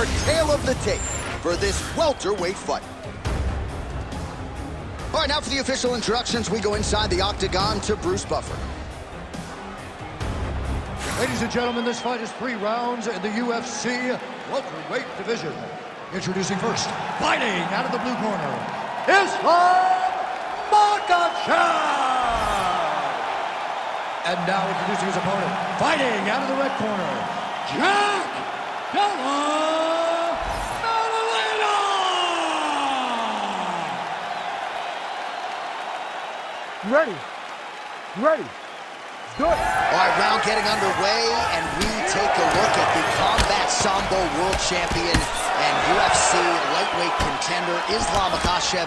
our tale of the tape for this welterweight fight. All right, now for the official introductions, we go inside the octagon to Bruce Buffer. Ladies and gentlemen, this fight is 3 rounds in the UFC welterweight division. Introducing first, fighting out of the blue corner, ISLAM MAKHACHEV! And now introducing his opponent, fighting out of the red corner, DELLA MADDALENA! Ready. Let's do it. All right, round getting underway, and we take a look at the Combat Sambo World Champion and UFC lightweight contender, ISLAM MAKHACHEV.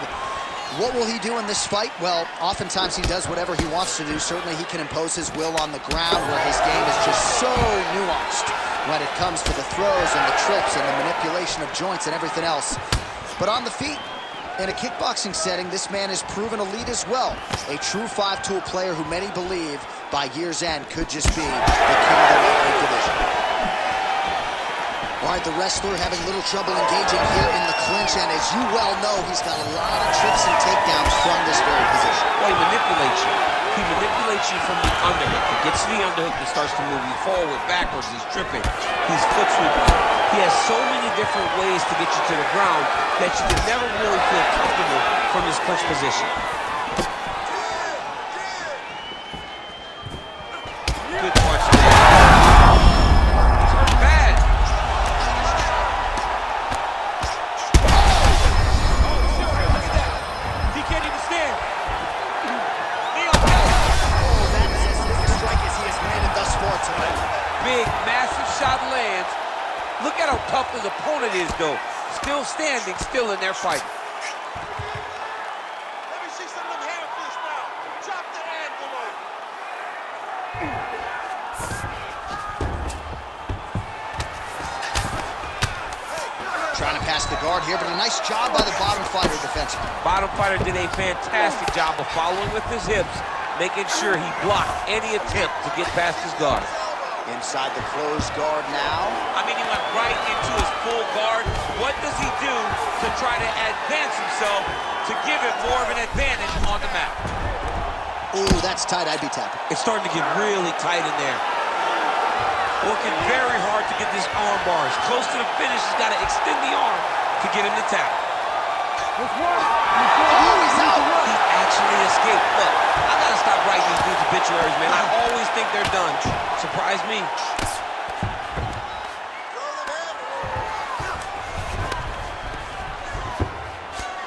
What will he do in this fight? Well, oftentimes he does whatever he wants to do. Certainly he can impose his will on the ground, where his game is just so nuanced when it comes to the throws and the trips and the manipulation of joints and everything else. But on the feet, in a kickboxing setting, this man is proven elite as well. A true 5-tool player who many believe by year's end could just be the king of the lightweight division. All right, the wrestler having little trouble engaging here in the clinch, and as you well know, he's got a lot of trips and takedowns from this very position. Well, he manipulates you. He manipulates you from the underhook. He gets to the underhook and starts to move you forward, backwards. He's tripping. He's foot sweeping. He has so many different ways to get you to the ground that you can never really feel comfortable from his clinch position. Good punch there. He's hurt bad. He can't even stand. That is as big a strike as he has landed thus far tonight. Big, massive shot lands. Look at how tough his opponent is, though. Still standing, still in their fight. Let me see some of them handfuls now. Drop the envelope. Trying to pass the guard here, but a nice job by the bottom fighter defensively. Bottom fighter did a fantastic job of following with his hips, making sure he blocked any attempt to get past his guard. Inside the closed guard now. I mean, he went right into his full guard. What does he do to try to advance himself to give him more of an advantage on the mat? Ooh, that's tight. I'd be tapping. It's starting to get really tight in there. Working very hard to get this arm bar. As close to the finish, he's got to extend the arm to get him to tap. Let's work. Oh, he's out. He actually escaped. Look, I got to stop writing these dudes obituaries, man. I always think they're done. Surprise me.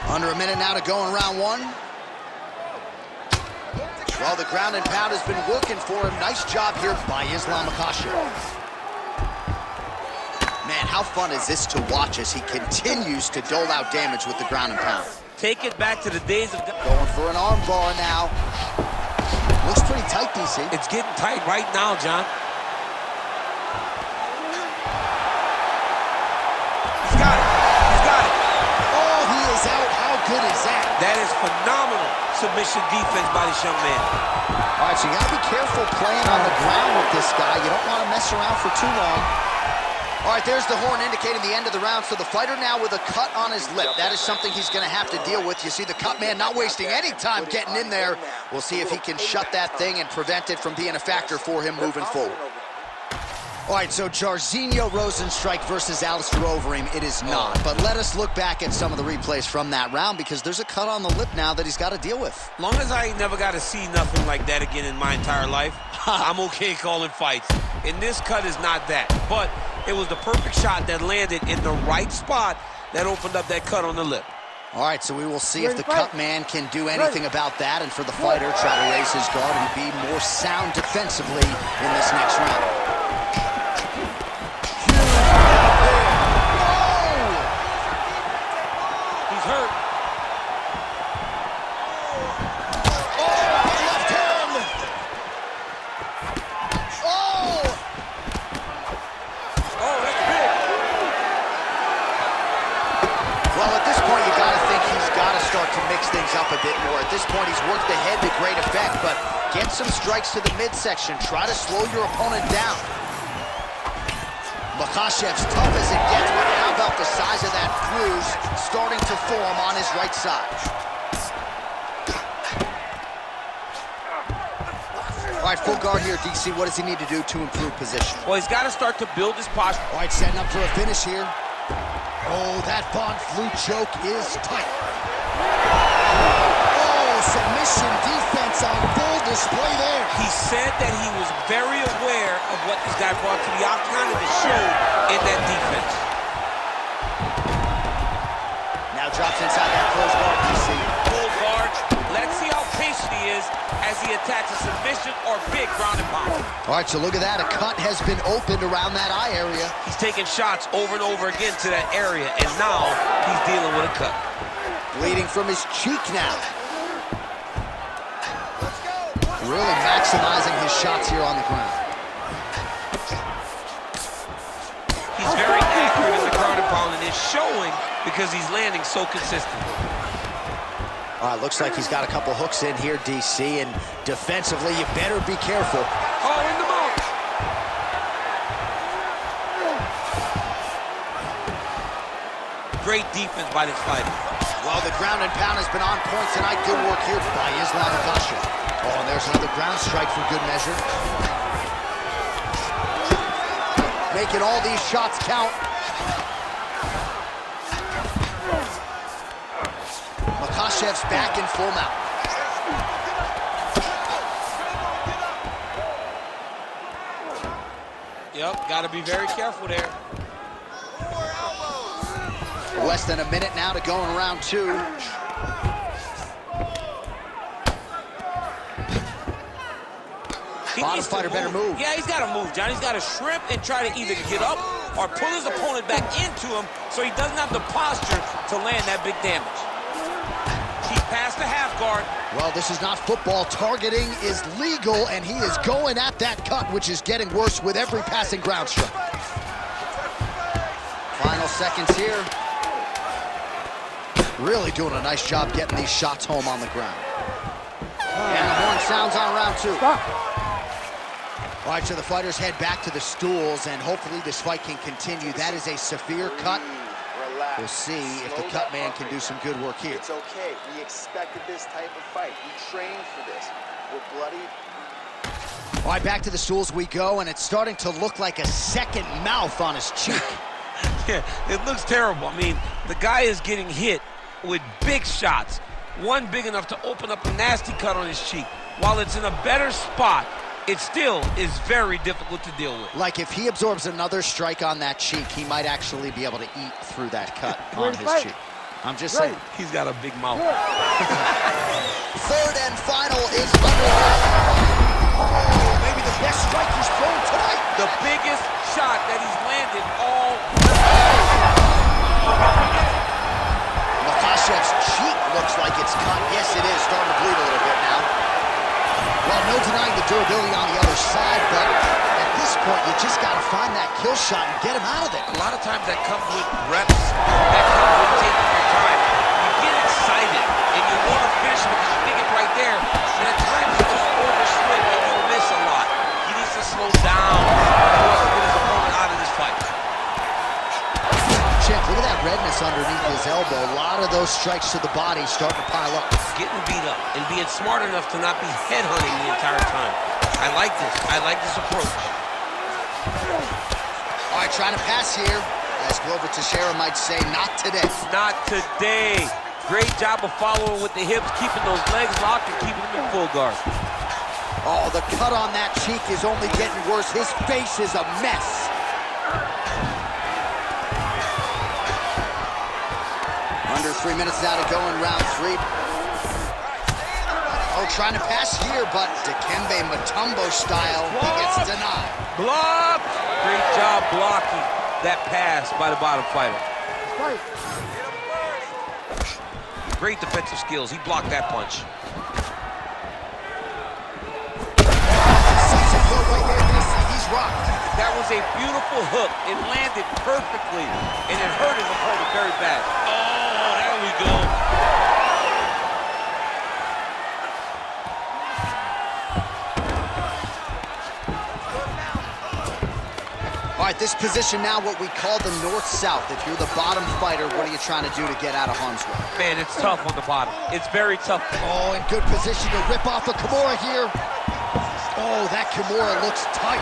Under a minute now to go in round 1. Well, the ground and pound has been working for him. Nice job here by ISLAM MAKHACHEV. Man, how fun is this to watch as he continues to dole out damage with the ground and pound. Take it back to the days of... Going for an arm bar now. Looks pretty tight, DC. It's getting tight right now, John. He's got it. He's got it. Oh, he is out. How good is that? That is phenomenal submission defense by this young man. All right, so you got to be careful playing on the ground with this guy. You don't want to mess around for too long. All right, there's the horn indicating the end of the round. So the fighter now with a cut on his lip. That is something he's going to have to deal with. You see the cut man not wasting any time getting in there. We'll see if he can shut that thing and prevent it from being a factor for him moving forward. All right, so Jairzinho Rozenstruik versus Alistair Overeem, it is not. But let us look back at some of the replays from that round, because there's a cut on the lip now that he's got to deal with. Long as I ain't never got to see nothing like that again in my entire life, I'm okay calling fights. And this cut is not that. But it was the perfect shot that landed in the right spot that opened up that cut on the lip. All right, so we will see if the cut man can do anything about that, and for the fighter, try to raise his guard and be more sound defensively in this next round. He's hurt. Things up a bit more. At this point, he's worked the head to great effect, but get some strikes to the midsection. Try to slow your opponent down. Makhachev's tough as it gets, but how about massage. All right, full guard here, DC. What does he need to do to improve position? Well, he's got to start to build his posture. All right, setting up for a finish here. Oh, that Von Flue choke is tight. Oh, submission defense on full display there. He said that he was very aware of what this guy brought to the octagon, and it showed in that defense. Now drops inside that close guard, DC. Full guard. Let's see how patient he is as he attacks a submission or big ground and pound. All right, so look at that. A cut has been opened around that eye area. He's taking shots over and over again to that area, and now he's dealing with a cut. Bleeding from his cheek now. Really maximizing his shots here on the ground. He's very accurate in the ground and pound, and it's showing because he's landing so consistently. All right, looks like he's got a couple hooks in here, DC, and defensively, you better be careful. Oh, in the mouth. Great defense by this fighter. Well, the ground and pound has been on point tonight. Good work here by ISLAM MAKHACHEV. Oh, and there's another ground strike for good measure. Making all these shots count. Makhachev's back in full mount. Yep, got to be very careful there. Less than a minute now to go in round two. Bottom fighter better move. Yeah, he's got to move, John. He's got to shrimp and try to either get up or pull his opponent back into him so he doesn't have the posture to land that big damage. He's past the half guard. Well, this is not football. Targeting is legal, and he is going at that cut, which is getting worse with every passing ground strike. Final seconds here. Really doing a nice job getting these shots home on the ground. And the horn sounds on round two. Stop. All right, so the fighters head back to the stools, and hopefully this fight can continue. That is a severe cut. Relax. We'll see if the cut man can do some good work here. It's okay. We expected this type of fight. We trained for this. We're bloody. All right, back to the stools we go, and it's starting to look like a second mouth on his cheek. Yeah, it looks terrible. I mean, the guy is getting hit with big shots. One big enough to open up a nasty cut on his cheek. While it's in a better spot, it still is very difficult to deal with. Like if he absorbs another strike on that cheek, he might actually be able to eat through that cut on his cheek. I'm just saying. He's got a big mouth. Third and final is underway. Oh, maybe the best strike he's thrown tonight. The biggest shot that he's landed all. Makhachev's cheek looks like it's cut. Yes, it is. Starting to bleed a little bit now. Well, no denying the durability on the other side, but at this point, you just got to find that kill shot and get him out of there. A lot of times that comes with reps. That comes with taking your time. You get excited, and you want to finish because you think it's right there. And at times you just overswing and you miss a lot. He needs to slow down in order to get his opponent out of this fight. Champ, look at that redness underneath his elbow. A lot of those strikes to the body starting to pile up. Getting beat up and being smart enough to not be headhunting the entire time. I like this. I like this approach. All right, trying to pass here. As Glover Teixeira might say, not today. Not today. Great job of following with the hips, keeping those legs locked and keeping them in full guard. Oh, the cut on that cheek is only getting worse. His face is a mess. Under 3 minutes now to go in round three. Oh, trying to pass here, but Dikembe Mutombo style, he gets denied. Block! Great job blocking that pass by the bottom fighter. Fight. Great defensive skills. He blocked that punch. He's rocked. That was a beautiful hook. It landed perfectly, and it hurt his opponent very bad. Oh, there we go. All right, this position now, what we call the north-south. If you're the bottom fighter, what are you trying to do to get out of harm's way? Man, it's tough on the bottom. It's very tough. Oh, in good position to rip off a Kimura here. Oh, that Kimura looks tight.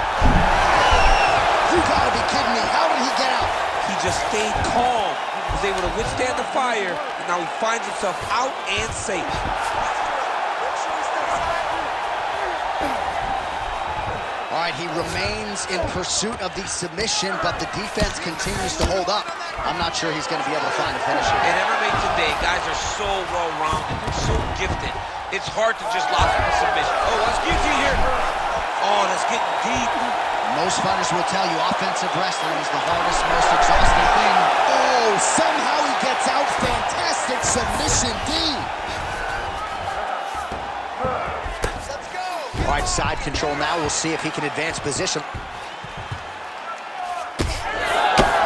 You gotta be kidding me. How did he get out? He just stayed calm. Was able to withstand the fire, and now he finds himself out and safe. All right, he remains in pursuit of the submission, but the defense continues to hold up. I'm not sure he's going to be able to find a finish here. And MMA today, guys are so well-rounded, they're so gifted. It's hard to just lock up a submission. Oh, let's get you here. Oh, that's getting deep. Most fighters will tell you offensive wrestling is the hardest, most exhausting thing. Oh, somehow he gets out. Fantastic submission, D. Let's go. All right, side control now. We'll see if he can advance position.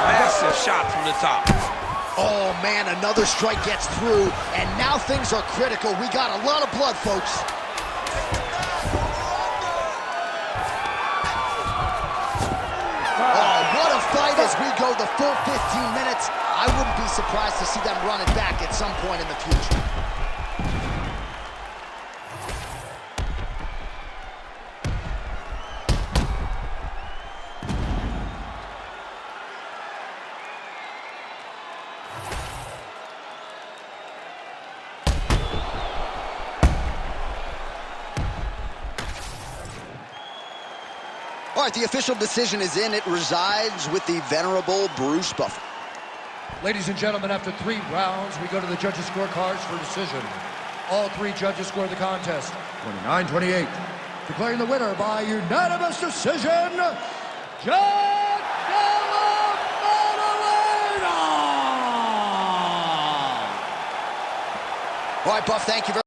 Massive shot from the top. Oh, man, another strike gets through, and now things are critical. We got a lot of blood, folks. Oh, what a fight as we go the full 15 minutes. I wouldn't be surprised to see them run it back at some point in the future. All right, the official decision is in. It resides with the venerable Bruce Buffer. Ladies and gentlemen, after 3 rounds, we go to the judges' scorecards for decision. All 3 judges scored the contest 29-28. Declaring the winner by unanimous decision, Judge DELLA MADDALENA! All right, Buff, thank you very much.